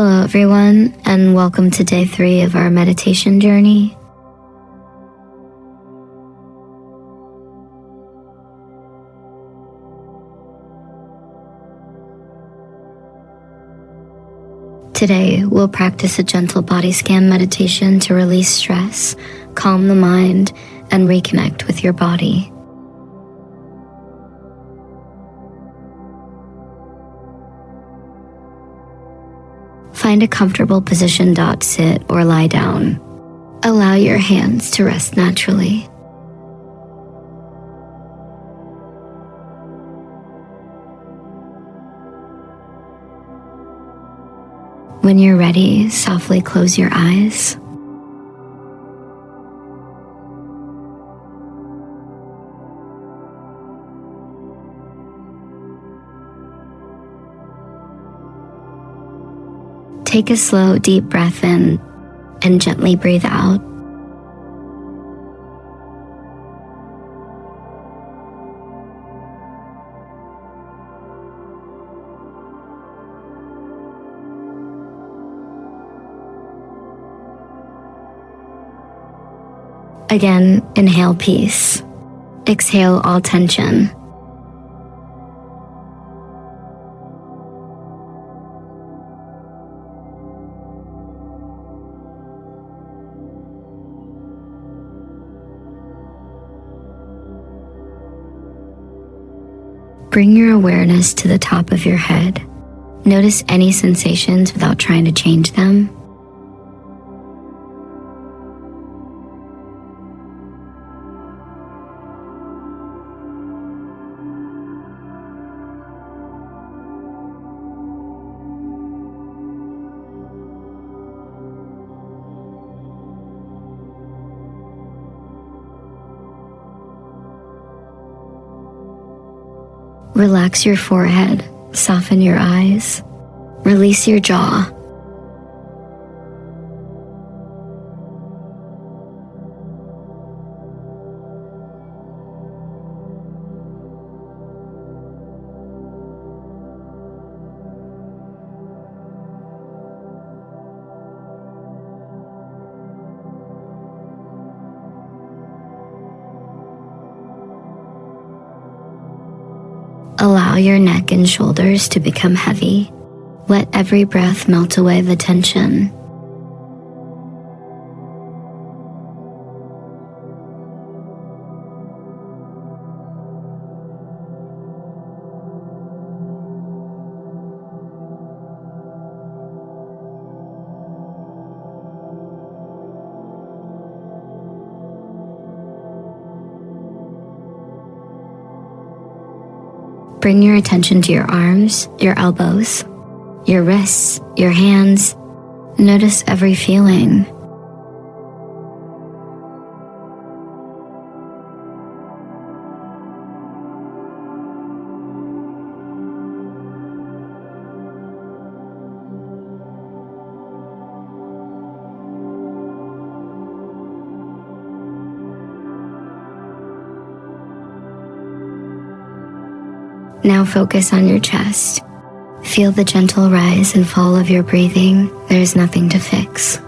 Hello, everyone, and welcome to day 3 of our meditation journey. Today, we'll practice a gentle body scan meditation to release stress, calm the mind, and reconnect with your body. Find a comfortable position. Sit or lie down. Allow your hands to rest naturally. When you're ready, softly close your eyes. Take a slow, deep breath in and gently breathe out. Again, inhale peace. Exhale all tension. Bring your awareness to the top of your head. Notice any sensations without trying to change them. Relax your forehead, soften your eyes, release your jaw. Allow your neck and shoulders to become heavy. Let every breath melt away the tension. Bring your attention to your arms, your elbows, your wrists, your hands. Notice every feeling. Now focus on your chest. Feel the gentle rise and fall of your breathing. There is nothing to fix.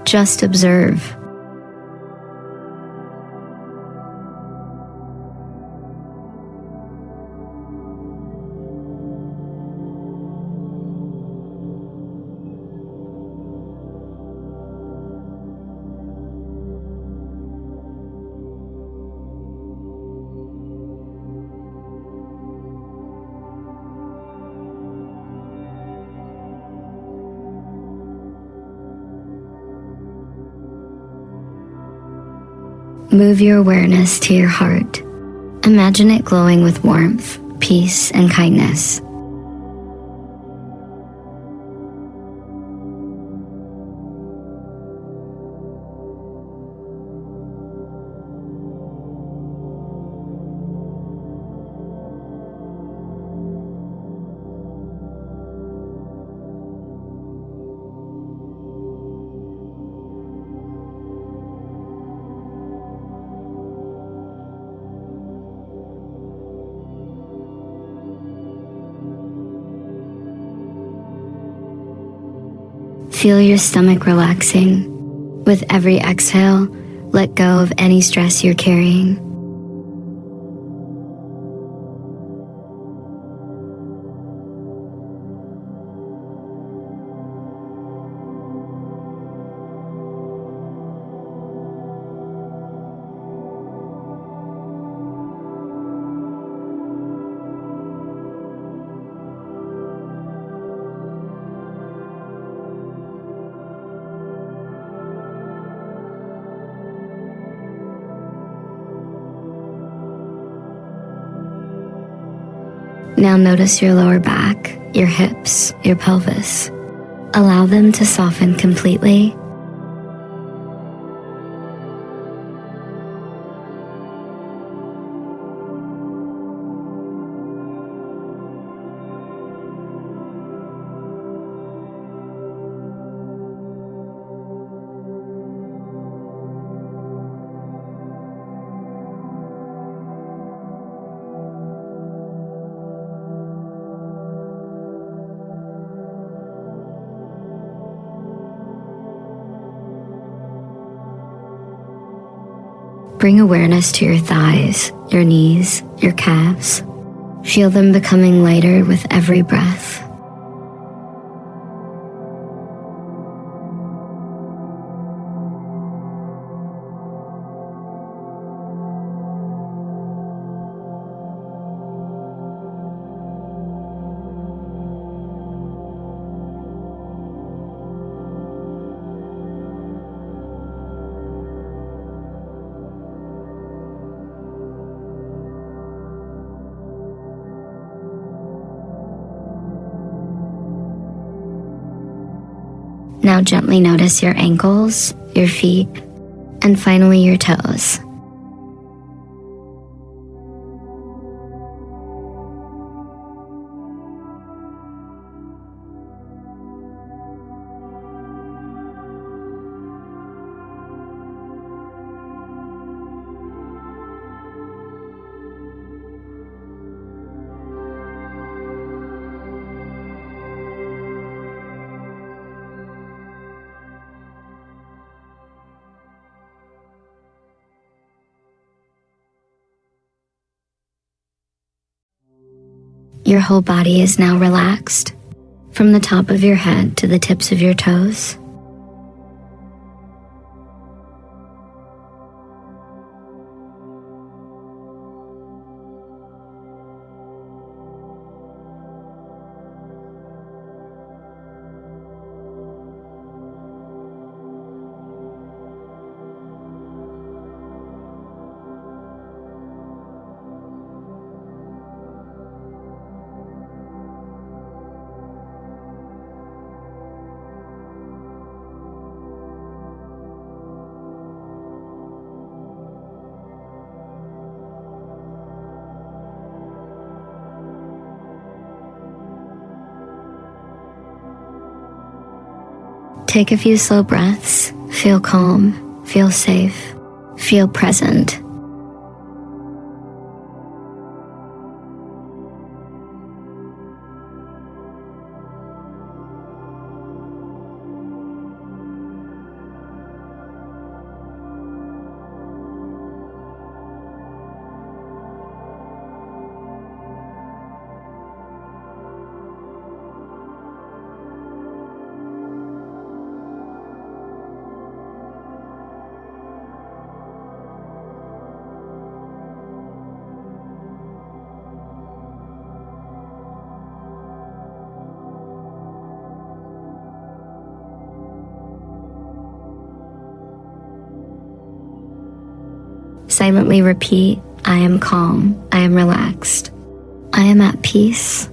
Just observe. Move your awareness to your heart. Imagine it glowing with warmth, peace, and kindness. Feel your stomach relaxing. With every exhale, let go of any stress you're carrying. Now notice your lower back, your hips, your pelvis. Allow them to soften completely. Bring awareness to your thighs, your knees, your calves. Feel them becoming lighter with every breath. Now gently notice your ankles, your feet, and finally your toes. Your whole body is now relaxed, from the top of your head to the tips of your toes. Take a few slow breaths. Feel calm, feel safe, feel present. Silently repeat, I am calm, I am relaxed, I am at peace.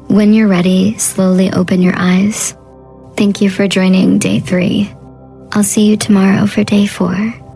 When you're ready, slowly open your eyes. Thank you for joining day 3. I'll see you tomorrow for day 4.